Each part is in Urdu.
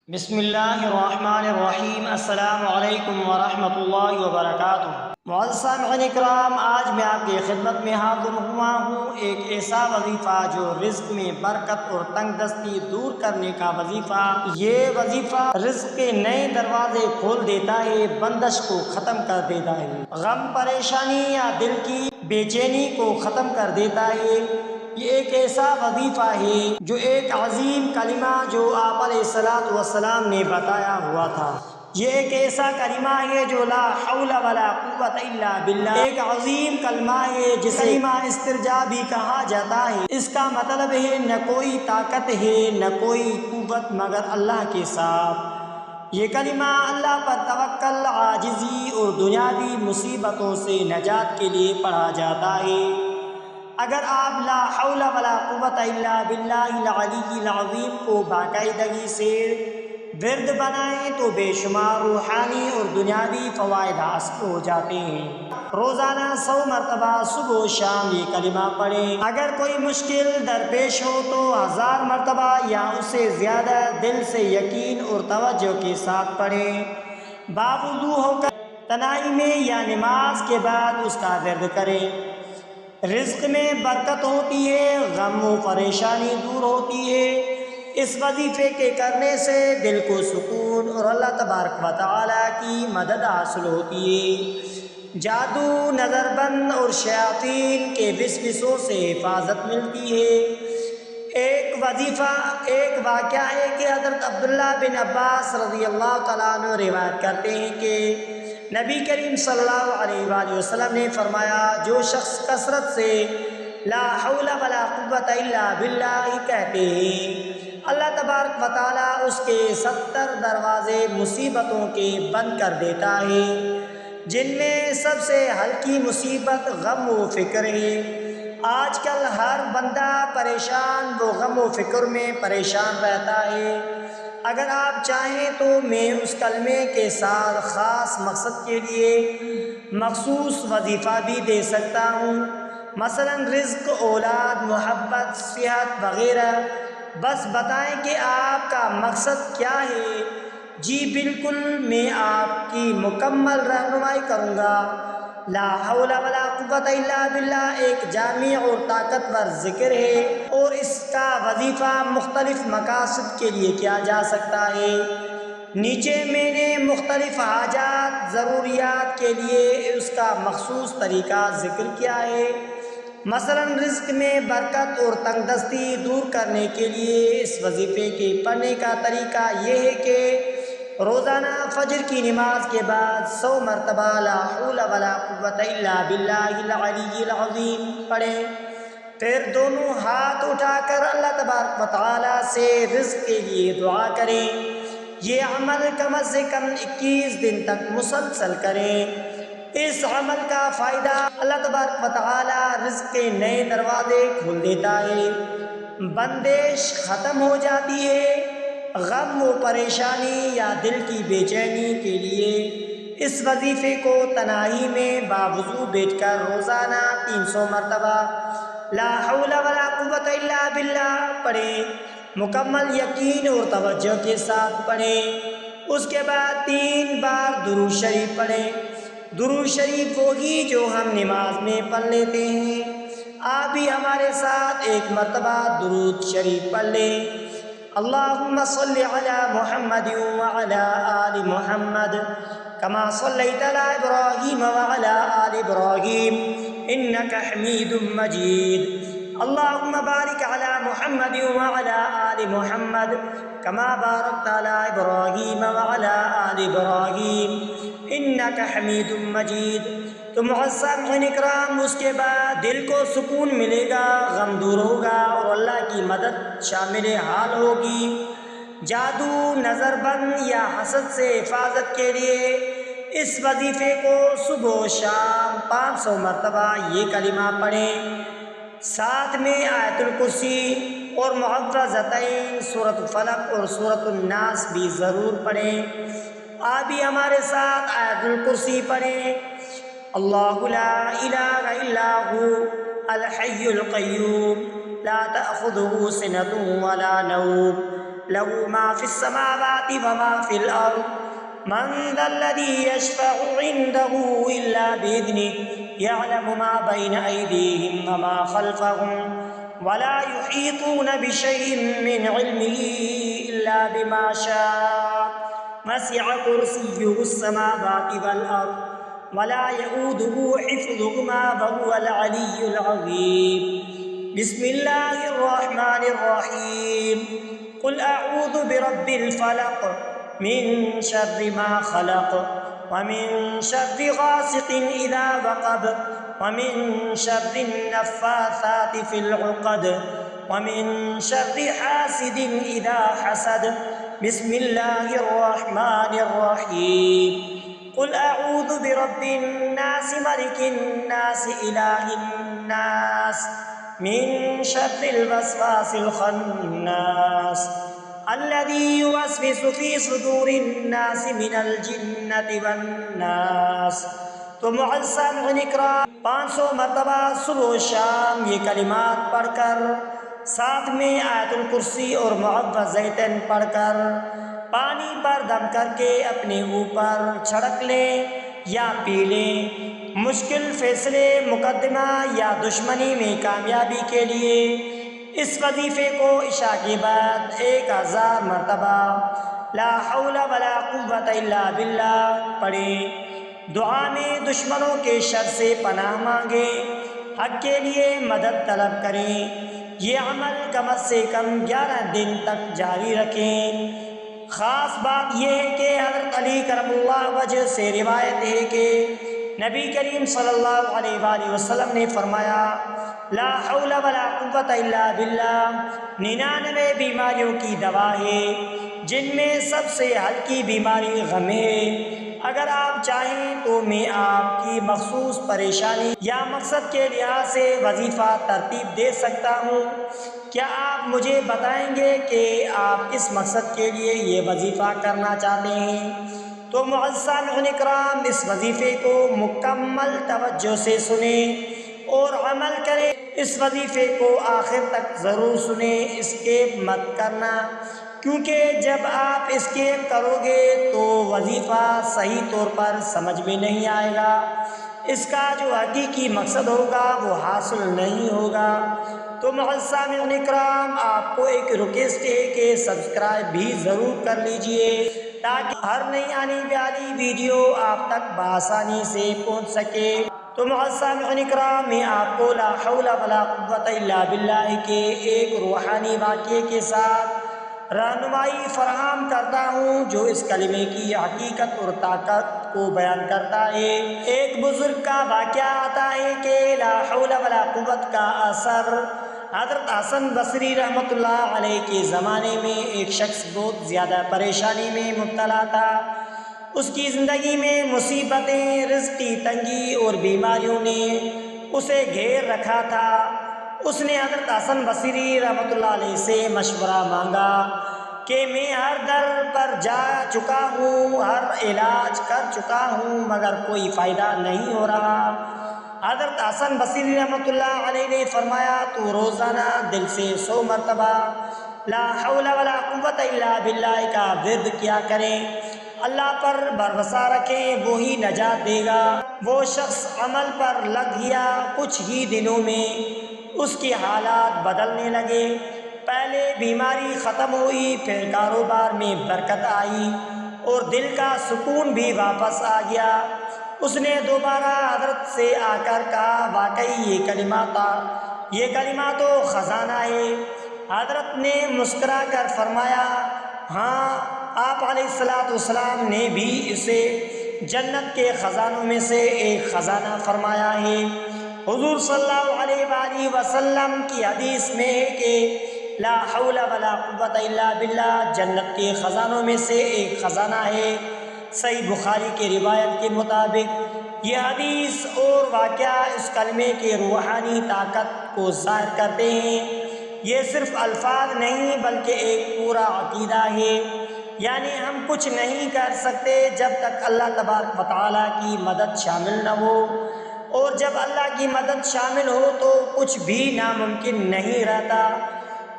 بسم اللہ الرحمن الرحیم۔ السلام علیکم ورحمۃ اللہ وبرکاتہ۔ معزز سامعین اکرام، آج میں آپ کی خدمت میں حاضر ہوا ہوں ایک ایسا وظیفہ جو رزق میں برکت اور تنگ دستی دور کرنے کا وظیفہ۔ یہ وظیفہ رزق کے نئے دروازے کھول دیتا ہے، بندش کو ختم کر دیتا ہے، غم پریشانی یا دل کی بے چینی کو ختم کر دیتا ہے۔ یہ ایک ایسا وظیفہ ہے جو ایک عظیم کلمہ جو آپ علیہ السلام نے بتایا ہوا تھا۔ یہ ایک ایسا کلمہ ہے جو لا حول ولا قوت الا باللہ، ایک عظیم کلمہ ہے جسے کلمہ استرجاع بھی کہا جاتا ہے۔ اس کا مطلب ہے نہ کوئی طاقت ہے نہ کوئی قوت مگر اللہ کے ساتھ۔ یہ کلمہ اللہ پر توکل، عاجزی اور دنیاوی مصیبتوں سے نجات کے لیے پڑھا جاتا ہے۔ اگر آپ لا حول ولا قوت الا باللہ العلی العظیم کو باقاعدگی سے ورد بنائیں تو بے شمار روحانی اور دنیاوی فوائد حاصل ہو جاتے ہیں۔ روزانہ 100 مرتبہ صبح و شام یہ کلمہ پڑھیں۔ اگر کوئی مشکل درپیش ہو تو 1000 مرتبہ یا اس سے زیادہ دل سے یقین اور توجہ کے ساتھ پڑھیں۔ باوضو ہو کر تنہائی میں یا نماز کے بعد اس کا ورد کریں۔ رزق میں برکت ہوتی ہے، غم و پریشانی دور ہوتی ہے۔ اس وظیفے کے کرنے سے دل کو سکون اور اللہ تبارک و تعالیٰ کی مدد حاصل ہوتی ہے۔ جادو، نظر بند اور شیاطین کے وسوسوں سے حفاظت ملتی ہے۔ ایک واقعہ ہے کہ حضرت عبداللہ بن عباس رضی اللہ تعالیٰ عنہ روایت کرتے ہیں کہ نبی کریم صلی اللہ علیہ وآلہ وسلم نے فرمایا، جو شخص کثرت سے لا حول ولا قوت الا باللہ کہتے ہیں، اللہ تبارک و تعالیٰ اس کے 70 دروازے مصیبتوں کے بند کر دیتا ہے، جن میں سب سے ہلکی مصیبت غم و فکر ہے۔ آج کل ہر بندہ پریشان و غم و فکر میں پریشان رہتا ہے۔ اگر آپ چاہیں تو میں اس کلمے کے ساتھ خاص مقصد کے لیے مخصوص وظیفہ بھی دے سکتا ہوں، مثلا رزق، اولاد، محبت، صحت وغیرہ۔ بس بتائیں کہ آپ کا مقصد کیا ہے۔ جی بالکل، میں آپ کی مکمل رہنمائی کروں گا۔ لا حول ولا قوت الا باللہ ایک جامع اور طاقتور ذکر ہے اور اس کا وظیفہ مختلف مقاصد کے لیے کیا جا سکتا ہے۔ نیچے میں نے مختلف حاجات، ضروریات کے لیے اس کا مخصوص طریقہ ذکر کیا ہے۔ مثلا رزق میں برکت اور تنگ دستی دور کرنے کے لیے اس وظیفے کے پڑھنے کا طریقہ یہ ہے کہ روزانہ فجر کی نماز کے بعد 100 مرتبہ لا حول ولا قوت الا باللہ العلی العظیم پڑھیں۔ پھر دونوں ہاتھ اٹھا کر اللہ تبارک و تعالیٰ سے رزق کے لیے دعا کریں۔ یہ عمل کم از کم 21 دن تک مسلسل کریں۔ اس عمل کا فائدہ اللہ تبارک و تعالیٰ رزق کے نئے دروازے کھول دیتا ہے، بندش ختم ہو جاتی ہے۔ غم و پریشانی یا دل کی بے چینی کے لیے اس وظیفے کو تنہائی میں باوضو بیٹھ کر روزانہ 300 مرتبہ لا حول ولا قوت الا باللہ پڑھیں۔ مکمل یقین اور توجہ کے ساتھ پڑھیں۔ اس کے بعد 3 بار درود شریف پڑھیں۔ درود شریف وہی جو ہم نماز میں پڑھ لیتے ہیں۔ آپ بھی ہمارے ساتھ 1 مرتبہ درود شریف پڑھ لیں۔ اللہم صلی علی محمد وعلی آل محمد کما صلیت علی ابراہیم وعلی آل ابراہیم انک حمید مجید۔ اللہم بارک علی محمد وعلی آل محمد کما بارکت علی ابراہیم وعلی آل ابراہیم انک حمید مجید۔ تو معزز سامعین اکرام، اس کے بعد دل کو سکون ملے گا، غم دور ہوگا اور اللہ کی مدد شامل حال ہوگی۔ جادو، نظر بند یا حسد سے حفاظت کے لیے اس وظیفے کو صبح و شام 500 مرتبہ یہ کلمہ پڑھیں۔ ساتھ میں آیت الکرسی اور معوذتین، سورۃ الفلق اور سورۃ الناس بھی ضرور پڑھیں۔ آپ بھی ہمارے ساتھ آیت الکرسی پڑھیں۔ اللہ لا الہ الا ہو الحی القیوم لا تأخذہ سنۃ ولا نوم له ما في السماوات وما في الأرض من ذا الذي يشفع عنده إلا بإذنه يعلم ما بين أيديهم وما خلفهم ولا يحيطون بشيء من علمه إلا بما شاء وسع كرسيه السماوات والأرض ولا يؤوده حفظهما وهو العلي العظيم بسم الله الرحمن الرحيم قل أعوذ برب الفلق من شر ما خلق ومن شر غاسق إذا وقب ومن شر النفاثات في العقد ومن شر حاسد إذا حسد بسم الله الرحمن الرحيم قل أعوذ برب الناس ملك الناس إله الناس من شر الوسواس الخناس الذي يوسوس في صدور الناس من الجنة والناس. تو معزز سامعین اکرام 500 مرتبہ صبح و شام یہ کلمات پڑھ کر ساتھ میں آیت الکرسی اور معوذتین پڑھ کر پانی پر دم کر کے اپنے اوپر چھڑک لیں یا پی لیں. مشکل فیصلے، مقدمہ یا دشمنی میں کامیابی کے لیے اس وظیفے کو عشاء کے بعد 1000 مرتبہ لا حول ولا قوت الا باللہ پڑھیں. دعا میں دشمنوں کے شر سے پناہ مانگیں، حق کے لیے مدد طلب کریں. یہ عمل کم سے کم 11 دن تک جاری رکھیں. خاص بات یہ ہے کہ حضرت علی کرم اللہ وجہ سے روایت ہے کہ نبی کریم صلی اللہ علیہ وآلہ وسلم نے فرمایا لا حول ولا قوت الا باللہ 99 بیماریوں کی دوا ہے جن میں سب سے ہلکی بیماری غم ہے. اگر آپ چاہیں تو میں آپ کی مخصوص پریشانی یا مقصد کے لحاظ سے وظیفہ ترتیب دے سکتا ہوں. کیا آپ مجھے بتائیں گے کہ آپ کس مقصد کے لیے یہ وظیفہ کرنا چاہتے ہیں؟ تو معزز سامعین اکرام اس وظیفے کو مکمل توجہ سے سنیں اور عمل کریں. اس وظیفے کو آخر تک ضرور سنیں، اسکیپ مت کرنا، کیونکہ جب آپ اسکیپ کرو گے تو وظیفہ صحیح طور پر سمجھ میں نہیں آئے گا، اس کا جو حقیقی مقصد ہوگا وہ حاصل نہیں ہوگا. تو معزز سامعین اکرام آپ کو ایک ریکویسٹ ہے کہ سبسکرائب بھی ضرور کر لیجئے تاکہ ہر نئی آنے والی ویڈیو آپ تک بآسانی سے پہنچ سکے. تو معزز سامعین اکرام میں آپ کو لا حول ولا قوت الا باللہ کے ایک روحانی واقعے کے ساتھ رہنمائی فراہم کرتا ہوں جو اس کلمے کی حقیقت اور طاقت کو بیان کرتا ہے. ایک بزرگ کا واقعہ آتا ہے کہ لا حول ولا قوت کا اثر حضرت حسن بصری رحمۃ اللہ علیہ کے زمانے میں ایک شخص بہت زیادہ پریشانی میں مبتلا تھا. اس کی زندگی میں مصیبتیں، رزق کی تنگی اور بیماریوں نے اسے گھیر رکھا تھا. اس نے حضرت حسن بصری رحمۃ اللہ علیہ سے مشورہ مانگا کہ میں ہر در پر جا چکا ہوں، ہر علاج کر چکا ہوں مگر کوئی فائدہ نہیں ہو رہا. حضرت حسن بصری رحمۃ اللہ علیہ نے فرمایا تو روزانہ دل سے 100 مرتبہ لا حول ولا قوت الا باللہ کا ورد کیا کریں. اللہ پر بھروسہ رکھیں، وہی نجات دے گا. وہ شخص عمل پر لگ گیا. کچھ ہی دنوں میں اس کی حالات بدلنے لگے. پہلے بیماری ختم ہوئی، پھر کاروبار میں برکت آئی اور دل کا سکون بھی واپس آ گیا. اس نے دوبارہ حضرت سے آ کر کہا واقعی یہ کلمہ تو خزانہ ہے. حضرت نے مسکرا کر فرمایا ہاں، آپ علیہ السلام نے بھی اسے جنت کے خزانوں میں سے ایک خزانہ فرمایا ہے. حضور صلی اللہ علیہ وآلہ وسلم کی حدیث میں ہے کہ لا حول ولا قوت الا باللہ جنت کے خزانوں میں سے ایک خزانہ ہے. صحیح بخاری کے روایت کے مطابق یہ حدیث اور واقعہ اس کلمے کے روحانی طاقت کو ظاہر کرتے ہیں. یہ صرف الفاظ نہیں بلکہ ایک پورا عقیدہ ہے. یعنی ہم کچھ نہیں کر سکتے جب تک اللہ تبارک و تعالیٰ کی مدد شامل نہ ہو، اور جب اللہ کی مدد شامل ہو تو کچھ بھی ناممکن نہیں رہتا.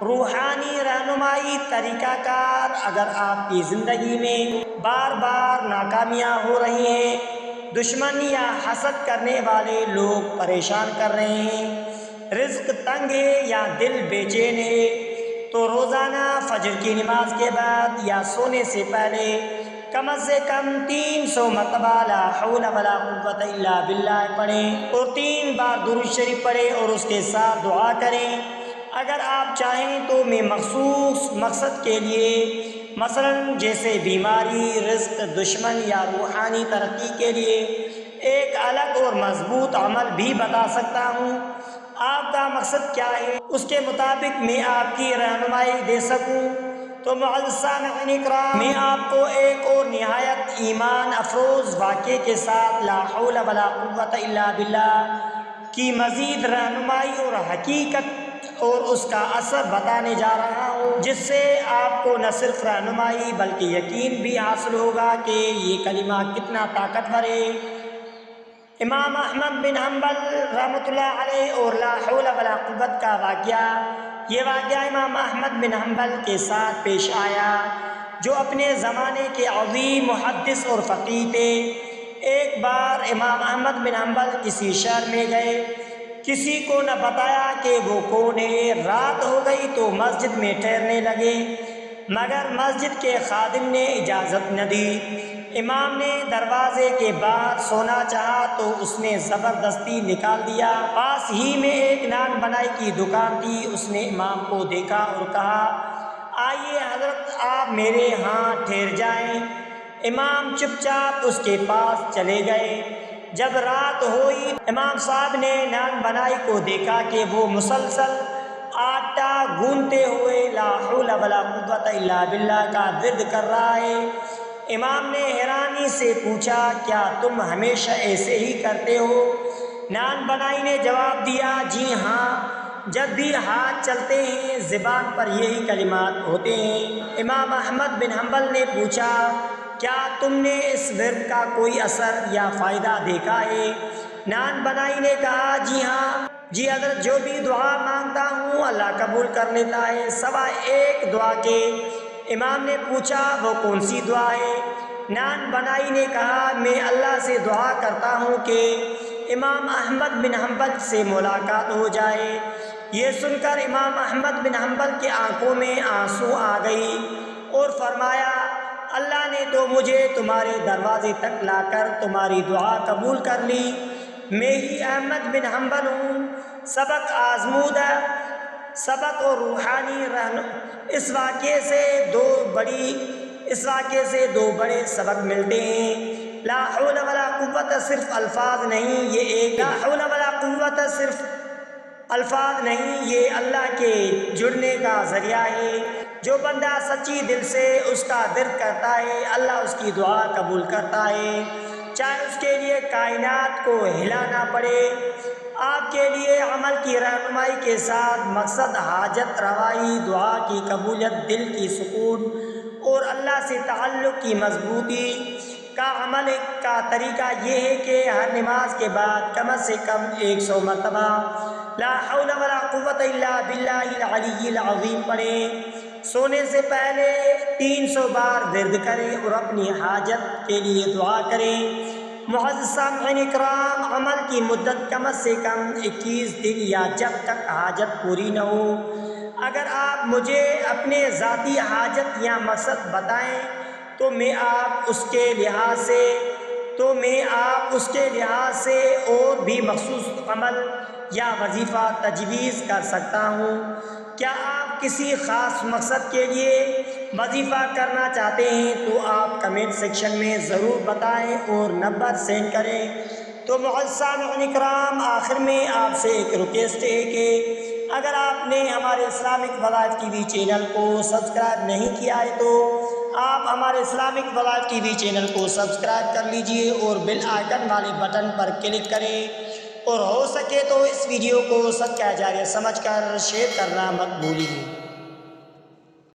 روحانی رہنمائی طریقہ کار اگر آپ کی زندگی میں بار بار ناکامیاں ہو رہی ہیں، دشمن یا حسد کرنے والے لوگ پریشان کر رہے ہیں، رزق تنگ ہے یا دل بے چین ہے، تو روزانہ فجر کی نماز کے بعد یا سونے سے پہلے کم سے کم 300 مرتبہ لا حول ولا قوت الا باللہ پڑھیں اور 3 بار درود شریف پڑھیں اور اس کے ساتھ دعا کریں۔ اگر آپ چاہیں تو میں مخصوص مقصد کے لیے مثلا جیسے بیماری، رزق، دشمن یا روحانی ترقی کے لیے ایک الگ اور مضبوط عمل بھی بتا سکتا ہوں۔ آپ کا مقصد کیا ہے، اس کے مطابق میں آپ کی رہنمائی دے سکوں۔ تو معزز سامعین اکرام، میں آپ کو ایک اور نہایت ایمان افروز واقعے کے ساتھ لا حول ولا قوت الا باللہ کی مزید رہنمائی اور حقیقت اور اس کا اثر بتانے جا رہا ہوں، جس سے آپ کو نہ صرف رہنمائی بلکہ یقین بھی حاصل ہوگا کہ یہ کلمہ کتنا طاقتور ہے۔ امام احمد بن حنبل رحمۃ اللہ علیہ اور لا حول ولا قوت کا واقعہ، یہ واقعہ امام احمد بن حنبل کے ساتھ پیش آیا جو اپنے زمانے کے عظیم محدث اور فقیہ تھے۔ ایک بار امام احمد بن حنبل کسی شہر میں گئے، کسی کو نہ بتایا کہ وہ کون ہے۔ رات ہو گئی تو مسجد میں ٹھہرنے لگے، مگر مسجد کے خادم نے اجازت نہ دی۔ امام نے دروازے کے باہر سونا چاہا تو اس نے زبردستی نکال دیا۔ پاس ہی میں ایک نان بنائی کی دکان تھی، اس نے امام کو دیکھا اور کہا، آئیے حضرت آپ میرے ہاں ٹھہر جائیں۔ امام چپ چاپ اس کے پاس چلے گئے۔ جب رات ہوئی، امام صاحب نے نان بنائی کو دیکھا کہ وہ مسلسل آٹا گوندتے ہوئے لا حول ولا قوت الا باللہ کا ورد کر رہا ہے۔ امام نے حیرانی سے پوچھا، کیا تم ہمیشہ ایسے ہی کرتے ہو؟ نان بنائی نے جواب دیا، جی ہاں، جب بھی ہاتھ چلتے ہیں زبان پر یہی کلمات ہوتے ہیں۔ امام احمد بن حنبل نے پوچھا، کیا تم نے اس ورد کا کوئی اثر یا فائدہ دیکھا ہے؟ نان بنائی نے کہا، جی ہاں، جی حضرت، جو بھی دعا مانگتا ہوں اللہ قبول کر لیتا ہے سوائے ایک دعا کے۔ امام نے پوچھا، وہ کون سی دعا ہے؟ نان بنائی نے کہا، میں اللہ سے دعا کرتا ہوں کہ امام احمد بن حنبل سے ملاقات ہو جائے۔ یہ سن کر امام احمد بن حنبل کے آنکھوں میں آنسو آ گئی اور فرمایا، اللہ نے تو مجھے تمہارے دروازے تک لا کر تمہاری دعا قبول کر لی۔ میں ہی احمد بن حنبل ہوں، سبق آزمودہ، سبق اور روحانی اس واقعے سے دو بڑے سبق ملتے ہیں۔ لا حول ولا قوت صرف الفاظ نہیں، لا حول ولا قوت صرف الفاظ نہیں، یہ اللہ کے جڑنے کا ذریعہ ہے۔ جو بندہ سچی دل سے اس کا ورد کرتا ہے، اللہ اس کی دعا قبول کرتا ہے، چاہے اس کے لیے کائنات کو ہلانا پڑے۔ آپ کے لیے عمل کی رہنمائی کے ساتھ مقصد حاجت روائی، دعا کی قبولیت، دل کی سکون اور اللہ سے تعلق کی مضبوطی کا عمل کا طریقہ یہ ہے کہ ہر نماز کے بعد کم سے کم 100 مرتبہ لا حول ولا قوت الا باللہ العلی العظیم پڑھیں، سونے سے پہلے 300 بار ورد کریں اور اپنی حاجت کے لیے دعا کریں۔ معزز سامعین اکرام، عمل کی مدت کم سے کم 21 دن یا جب تک حاجت پوری نہ ہو۔ اگر آپ مجھے اپنے ذاتی حاجت یا مقصد بتائیں تو میں آپ اس کے لحاظ سے اور بھی مخصوص عمل یا وظیفہ تجویز کر سکتا ہوں۔ کیا آپ کسی خاص مقصد کے لیے وظیفہ کرنا چاہتے ہیں تو آپ کمنٹ سیکشن میں ضرور بتائیں اور نمبر سینڈ کریں۔ تو معزز سامعین اکرام، آخر میں آپ سے ایک ریکویسٹ ہے کہ اگر آپ نے ہمارے اسلامک وظائف ٹی وی چینل کو سبسکرائب نہیں کیا ہے تو آپ ہمارے اسلامک وظائف ٹی وی چینل کو سبسکرائب کر لیجئے اور بیل آئیکن والے بٹن پر کلک کریں، اور ہو سکے تو اس ویڈیو کو صدقہ جاریہ سمجھ کر شیئر کرنا مت بھولیے۔